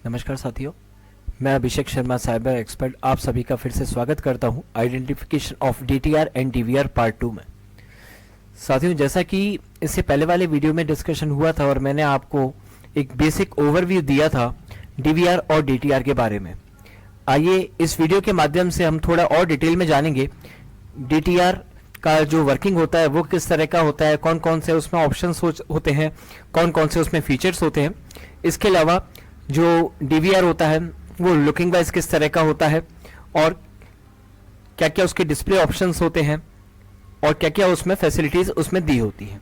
नमस्कार साथियों, मैं अभिषेक शर्मा साइबर एक्सपर्ट आप सभी का फिर से स्वागत करता हूं identification of DTR and DVR part 2 में। साथियों, जैसा कि इससे पहले वाले वीडियो में डिस्कशन हुआ था और मैंने आपको एक बेसिक ओवरव्यू दिया था डीवीआर और डीटीआर के बारे में। आइए इस वीडियो के माध्यम से हम थोड़ा और डिटेल में जानेंगे डीटीआर का जो वर्किंग होता है वो किस तरह का होता है, कौन कौन से उसमें ऑप्शंस होते हैं, कौन कौन से उसमें फीचर्स होते हैं। इसके अलावा जो डीवीआर होता है वो लुकिंग वाइज किस तरह का होता है और क्या क्या उसके डिस्प्ले ऑप्शंस होते हैं और क्या क्या उसमें फैसिलिटीज उसमें दी होती हैं।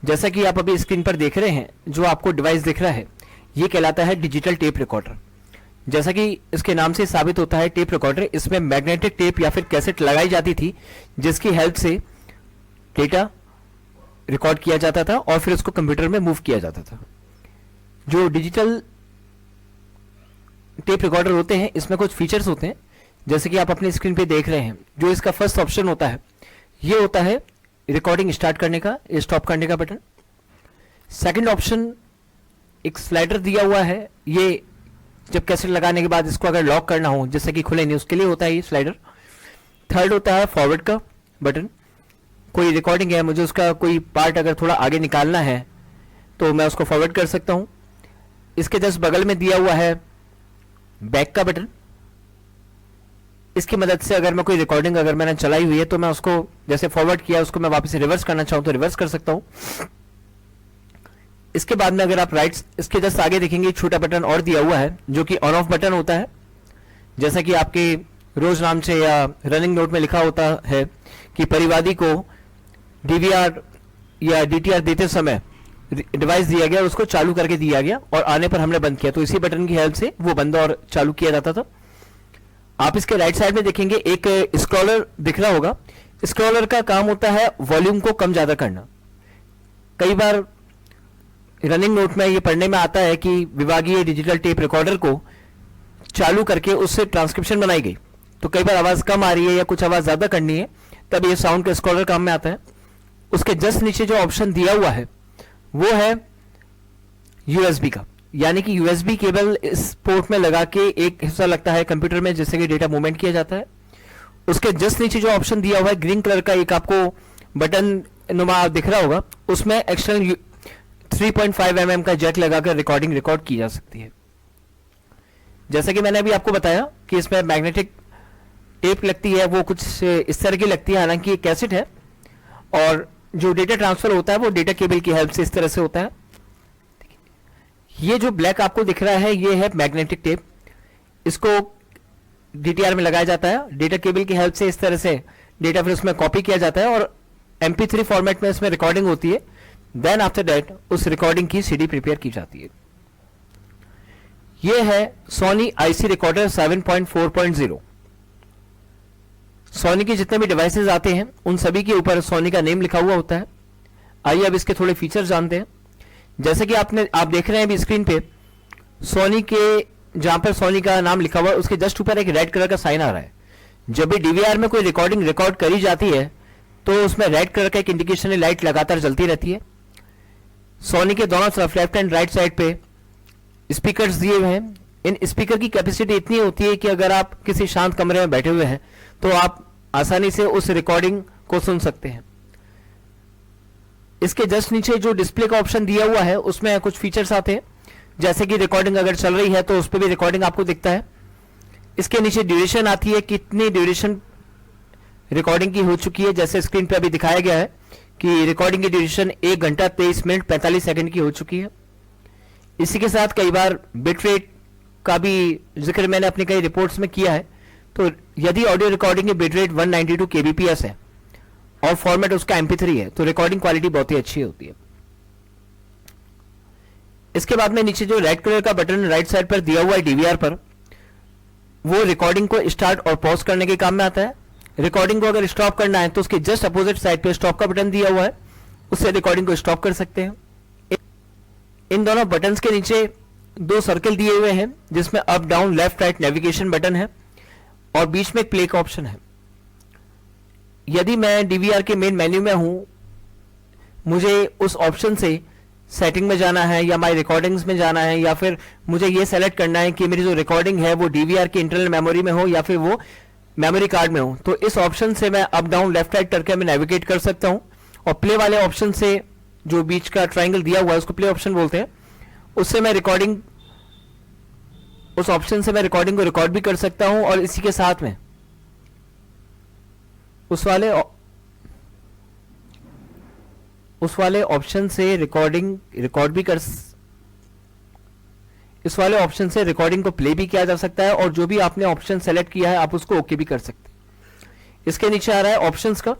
जैसा कि आप अभी स्क्रीन पर देख रहे हैं, जो आपको डिवाइस दिख रहा है ये कहलाता है डिजिटल टेप रिकॉर्डर। जैसा कि इसके नाम से साबित होता है टेप रिकॉर्डर, इसमें मैग्नेटिक टेप या फिर कैसेट लगाई जाती थी जिसकी हेल्प से डेटा रिकॉर्ड किया जाता था और फिर उसको कंप्यूटर में मूव किया जाता था। जो डिजिटल टेप रिकॉर्डर होते हैं इसमें कुछ फीचर्स होते हैं, जैसे कि आप अपनी स्क्रीन पे देख रहे हैं। जो इसका फर्स्ट ऑप्शन होता है ये होता है रिकॉर्डिंग स्टार्ट करने का, स्टॉप करने का बटन। सेकंड ऑप्शन एक स्लाइडर दिया हुआ है, ये जब कैसेट लगाने के बाद इसको अगर लॉक करना हो जैसे कि खुले नहीं, उसके लिए होता है ये स्लाइडर। थर्ड होता है फॉरवर्ड का बटन। कोई रिकॉर्डिंग है, मुझे उसका कोई पार्ट अगर थोड़ा आगे निकालना है तो मैं उसको फॉरवर्ड कर सकता हूं। इसके जस्ट बगल में दिया हुआ है बैक का बटन। इसकी मदद से अगर मैं कोई रिकॉर्डिंग अगर मैंने चलाई हुई है तो मैं उसको जैसे फॉरवर्ड किया उसको मैं वापस रिवर्स करना चाहूं तो रिवर्स कर सकता हूं। इसके बाद में अगर आप इसके जस्ट आगे देखेंगे छोटा बटन और दिया हुआ है जो कि ऑन ऑफ बटन होता है। जैसा कि आपके रोज नाम से या रनिंग नोट में लिखा होता है कि परिवादी को डीवीआर या डीटीआर देते समय डिवाइस दिया गया और उसको चालू करके दिया गया और आने पर हमने बंद किया, तो इसी बटन की हेल्प से वो बंद और चालू किया जाता था। आप इसके राइट साइड में देखेंगे एक स्क्रॉलर दिख रहा होगा। स्क्रॉलर का काम होता है वॉल्यूम को कम ज्यादा करना। कई बार रनिंग नोट में ये पढ़ने में आता है कि विभागीय डिजिटल टेप रिकॉर्डर को चालू करके उससे ट्रांसक्रिप्शन बनाई गई, तो कई बार आवाज कम आ रही है या कुछ आवाज ज्यादा करनी है तब ये साउंड का स्क्रॉलर काम में आता है। उसके जस्ट नीचे जो ऑप्शन दिया हुआ है वो है यूएसबी का, यानी कि यूएसबी केबल इस पोर्ट में लगा के एक हिस्सा लगता है कंप्यूटर में जिससे कि डेटा मूवमेंट किया जाता है। उसके जस्ट नीचे जो ऑप्शन दिया हुआ है ग्रीन कलर का एक आपको बटन नुमा दिख रहा होगा, उसमें एक्सटर्नल 3.5 mm का जैक लगाकर रिकॉर्डिंग रिकॉर्ड की जा सकती है। जैसा कि मैंने अभी आपको बताया कि इसमें मैग्नेटिक टेप लगती है, वो कुछ इस तरह की लगती है, हालांकि ये कैसेट है और जो डेटा ट्रांसफर होता है वो डेटा केबल की हेल्प से इस तरह से होता है। ये जो ब्लैक आपको दिख रहा है ये है मैग्नेटिक टेप। इसको डीटीआर में लगाया जाता है, डेटा केबल की हेल्प से इस तरह से डेटा फिर उसमें कॉपी किया जाता है और MP3 फॉर्मेट में इसमें रिकॉर्डिंग होती है। देन आफ्टर दैट उस रिकॉर्डिंग की CD प्रिपेयर की जाती है। यह है सोनी IC रिकॉर्डर 7.4.0। सोनी के जितने भी डिवाइसेस आते हैं उन सभी के ऊपर सोनी का नेम लिखा हुआ होता है। आइए अब इसके थोड़े फीचर्स जानते हैं। जैसे कि आप देख रहे हैं अभी स्क्रीन पे सोनी के, जहां पर सोनी का नाम लिखा हुआ है उसके जस्ट ऊपर एक रेड कलर का साइन आ रहा है। जब भी डीवीआर में कोई रिकॉर्डिंग रिकॉर्ड करी जाती है तो उसमें रेड कलर का एक इंडिकेशन लाइट लगातार जलती रहती है। सोनी के दोनों तरफ लेफ्ट एंड राइट साइड पे स्पीकर्स दिए हुए हैं। इन स्पीकर की कैपेसिटी इतनी होती है कि अगर आप किसी शांत कमरे में बैठे हुए हैं तो आप आसानी से उस रिकॉर्डिंग को सुन सकते हैं। इसके जस्ट नीचे जो डिस्प्ले का ऑप्शन दिया हुआ है उसमें कुछ फीचर्स आते हैं, जैसे कि रिकॉर्डिंग अगर चल रही है तो उस पर भी रिकॉर्डिंग आपको दिखता है। इसके नीचे ड्यूरेशन आती है, कितनी ड्यूरेशन रिकॉर्डिंग की हो चुकी है। जैसे स्क्रीन पे अभी दिखाया गया है कि रिकॉर्डिंग की ड्यूरेशन 1 घंटा 23 मिनट 45 सेकंड की हो चुकी है। इसी के साथ कई बार बिट रेट का भी जिक्र मैंने अपनी कई रिपोर्ट्स में किया है। तो यदि ऑडियो रिकॉर्डिंग की बिट रेट 192 kbps है और फॉर्मेट उसका MP3 है तो रिकॉर्डिंग क्वालिटी बहुत ही अच्छी होती है। इसके बाद में नीचे जो रेड कलर का बटन राइट साइड पर दिया हुआ है डीवीआर पर, वो रिकॉर्डिंग को स्टार्ट और पॉज करने के काम में आता है। रिकॉर्डिंग को अगर स्टॉप करना है तो उसके जस्ट अपोजिट साइड पे स्टॉप का बटन दिया हुआ है, उससे रिकॉर्डिंग को स्टॉप कर सकते हैं। इन दोनों बटन्स के नीचे 2 सर्कल दिए हुए हैं जिसमें up down left right navigation button है और बीच में एक प्ले का ऑप्शन है। यदि मैं डीवीआर के मेन मेन्यू में हूं, मुझे उस ऑप्शन से सेटिंग में जाना है या माई रिकॉर्डिंग्स में जाना है, या फिर मुझे ये सेलेक्ट करना है कि मेरी जो रिकॉर्डिंग है वो डीवीआर की इंटरनल मेमोरी में हो या फिर वो मेमोरी कार्ड में हो, तो इस ऑप्शन से मैं अप डाउन लेफ्ट राइट करके मैं नेविगेट कर सकता हूं। और प्ले वाले ऑप्शन से, जो बीच का ट्राइंगल दिया हुआ है उसको प्ले ऑप्शन बोलते हैं, उससे मैं रिकॉर्डिंग, उस ऑप्शन से मैं रिकॉर्डिंग को रिकॉर्ड भी कर सकता हूं। और इसी के साथ में उस वाले ऑप्शन से रिकॉर्डिंग रिकॉर्ड भी कर, इस वाले ऑप्शन से रिकॉर्डिंग को प्ले भी किया जा सकता है, और जो भी आपने ऑप्शन सेलेक्ट किया है आप उसको ओके भी कर सकते हैं। इसके नीचे आ रहा है ऑप्शंस का,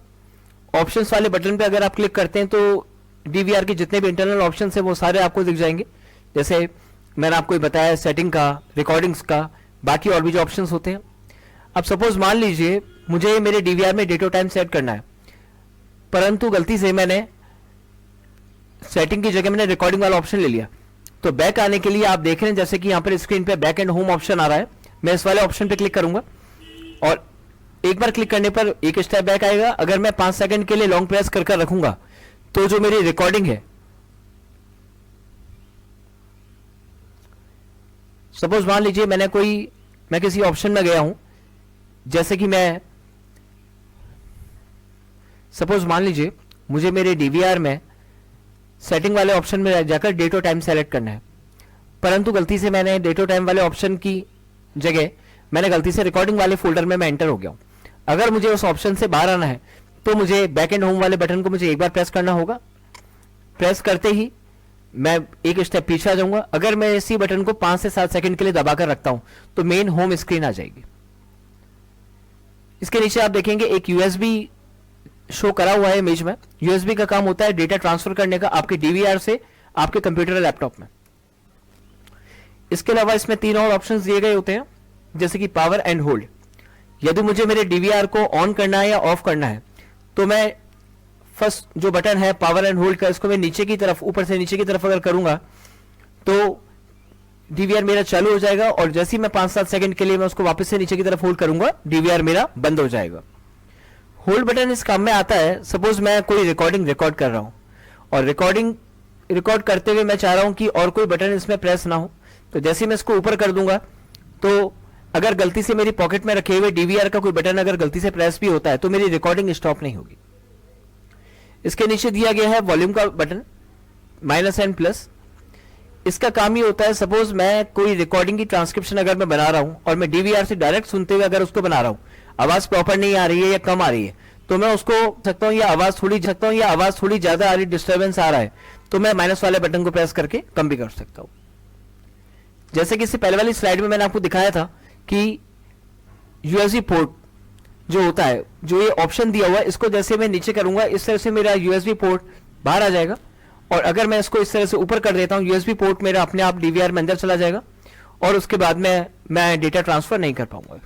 ऑप्शंस वाले बटन पे अगर आप क्लिक करते हैं तो डीवीआर के जितने भी इंटरनल ऑप्शंस हैं वो सारे आपको दिख जाएंगे। जैसे मैंने आपको बताया सेटिंग का, रिकॉर्डिंग्स का, बाकी और भी जो ऑप्शंस होते हैं। अब सपोज मान लीजिए मुझे मेरे डीवीआर में डेट और टाइम सेट करना है, परंतु गलती से मैंने सेटिंग की जगह मैंने रिकॉर्डिंग वाला ऑप्शन ले लिया, तो बैक आने के लिए आप देख रहे हैं जैसे कि यहां पर स्क्रीन पे बैक एंड होम ऑप्शन आ रहा है। मैं इस वाले ऑप्शन पे क्लिक करूंगा और एक बार क्लिक करने पर एक स्टेप बैक आएगा। अगर मैं 5 सेकंड के लिए लॉन्ग प्रेस कर रखूंगा तो जो मेरी रिकॉर्डिंग है, सपोज मान लीजिए मैं किसी ऑप्शन में गया हूं, जैसे कि मैं सपोज मान लीजिए मुझे मेरे डीवीआर में सेटिंग वाले ऑप्शन में जाकर डेट और टाइम सेलेक्ट करना है, परंतु गलती से मैंने डेट और टाइम वाले ऑप्शन की जगह मैंने गलती से रिकॉर्डिंग वाले फोल्डर में मैं एंटर हो गया हूं। अगर मुझे उस ऑप्शन से बाहर आना है तो मुझे बैक एंड होम वाले बटन को मुझे एक बार प्रेस करना होगा। प्रेस करते ही मैं एक स्टेप पीछे आ जाऊंगा। अगर मैं इसी बटन को 5 से 7 सेकंड के लिए दबाकर रखता हूं तो मेन होम स्क्रीन आ जाएगी। इसके नीचे आप देखेंगे एक यूएसबी शो करा हुआ है इमेज में। यूएसबी का काम होता है डेटा ट्रांसफर करने का आपके डीवीआर से आपके कंप्यूटर लैपटॉप में। इसके अलावा इसमें 3 और ऑप्शंस दिए गए होते हैं, जैसे कि पावर एंड होल्ड। यदि मुझे मेरे डीवीआर को ऑन करना है या ऑफ करना है तो मैं फर्स्ट जो बटन है पावर एंड होल्ड का, इसको मैं नीचे की तरफ, ऊपर से नीचे की तरफ अगर करूंगा तो डीवीआर मेरा चालू हो जाएगा, और जैसे ही मैं 5-7 सेकंड के लिए मैं उसको वापस से नीचे की तरफ होल्ड करूंगा डीवीआर मेरा बंद हो जाएगा। होल्ड बटन इस काम में आता है, सपोज मैं कोई रिकॉर्डिंग रिकॉर्ड कर रहा हूं और रिकॉर्ड करते हुए मैं चाह रहा हूं कि और कोई बटन इसमें प्रेस ना हो, तो जैसे ही मैं इसको ऊपर कर दूंगा तो अगर गलती से मेरी पॉकेट में रखे हुए डीवीआर का कोई बटन अगर गलती से प्रेस भी होता है तो मेरी रिकॉर्डिंग स्टॉप नहीं होगी। इसके नीचे दिया गया है वॉल्यूम का बटन -N+। इसका काम ही होता है, सपोज मैं कोई रिकॉर्डिंग की ट्रांसक्रिप्शन अगर मैं बना रहा हूं और मैं डीवीआर से डायरेक्ट सुनते हुए अगर उसको बना रहा हूं, आवाज प्रॉपर नहीं आ रही है या कम आ रही है, तो मैं उसको सकता हूं या आवाज थोड़ी ज्यादा आ रही, डिस्टर्बेंस आ रहा है, तो मैं माइनस वाले बटन को प्रेस करके कम भी कर सकता हूं। जैसे कि इससे पहले वाली स्लाइड में मैंने आपको दिखाया था कि यूएसबी पोर्ट जो होता है, जो ये ऑप्शन दिया हुआ है, इसको जैसे मैं नीचे करूंगा इस तरह से मेरा यूएसबी पोर्ट बाहर आ जाएगा, और अगर मैं इसको इस तरह से ऊपर कर देता हूं यूएसबी पोर्ट मेरा अपने आप डीवीआर में अंदर चला जाएगा और उसके बाद में मैं डेटा ट्रांसफर नहीं कर पाऊंगा।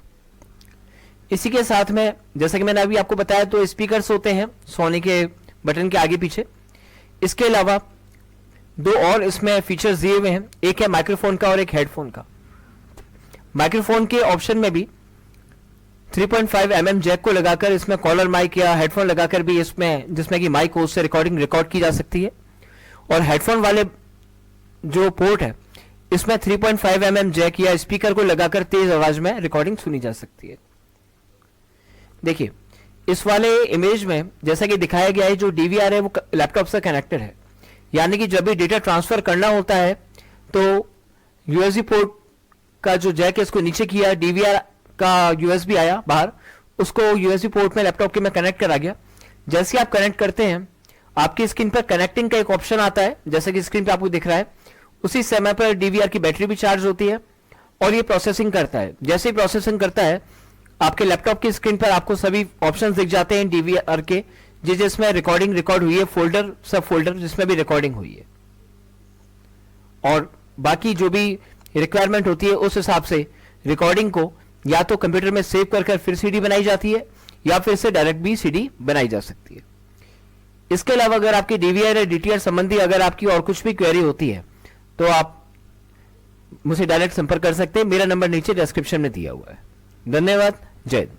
इसी के साथ में जैसा कि मैंने अभी आपको बताया तो स्पीकर्स होते हैं सोनी के बटन के आगे पीछे। इसके अलावा 2 और इसमें फीचर्स दिए हुए हैं, एक है माइक्रोफोन का और एक हेडफोन का। माइक्रोफोन के ऑप्शन में भी 3.5 mm जैक को लगाकर इसमें कॉलर माइक या हेडफोन लगाकर भी इसमें, जिसमें कि माइक हो, उससे रिकॉर्डिंग रिकॉर्ड की जा सकती है। और हेडफोन वाले जो पोर्ट है इसमें 3.5 mm जैक या स्पीकर को लगाकर तेज आवाज में रिकॉर्डिंग सुनी जा सकती है। देखिए इस वाले इमेज में जैसा कि दिखाया गया है, जो डीवीआर है वो लैपटॉप से कनेक्टेड है, यानी कि जब भी डेटा ट्रांसफर करना होता है तो यूएसबी पोर्ट का जो जैक है इसको नीचे किया, डीवीआर का यूएसबी आया बाहर, उसको यूएसबी पोर्ट में लैपटॉप के में कनेक्ट करा गया। जैसे आप कनेक्ट करते हैं आपकी स्क्रीन पर कनेक्टिंग का एक ऑप्शन आता है, जैसे कि स्क्रीन पे आपको दिख रहा है। उसी समय पर डीवीआर की बैटरी भी चार्ज होती है और ये प्रोसेसिंग करता है। जैसे ही प्रोसेसिंग करता है आपके लैपटॉप की स्क्रीन पर आपको सभी ऑप्शंस दिख जाते हैं डीवीआर के, जिसमें रिकॉर्डिंग रिकॉर्ड हुई है, फोल्डर सब फोल्डर जिसमें भी रिकॉर्डिंग हुई है, और बाकी जो भी रिक्वायरमेंट होती है उस हिसाब से रिकॉर्डिंग को या तो कंप्यूटर में सेव कर फिर सीडी बनाई जाती है या फिर से डायरेक्ट भी सीडी बनाई जा सकती है। इसके अलावा अगर आपकी डीवीआर या डीटीआर संबंधी अगर आपकी और कुछ भी क्वेरी होती है तो आप मुझे डायरेक्ट संपर्क कर सकते हैं। मेरा नंबर नीचे डिस्क्रिप्शन में दिया हुआ है। धन्यवाद। जय हिंद।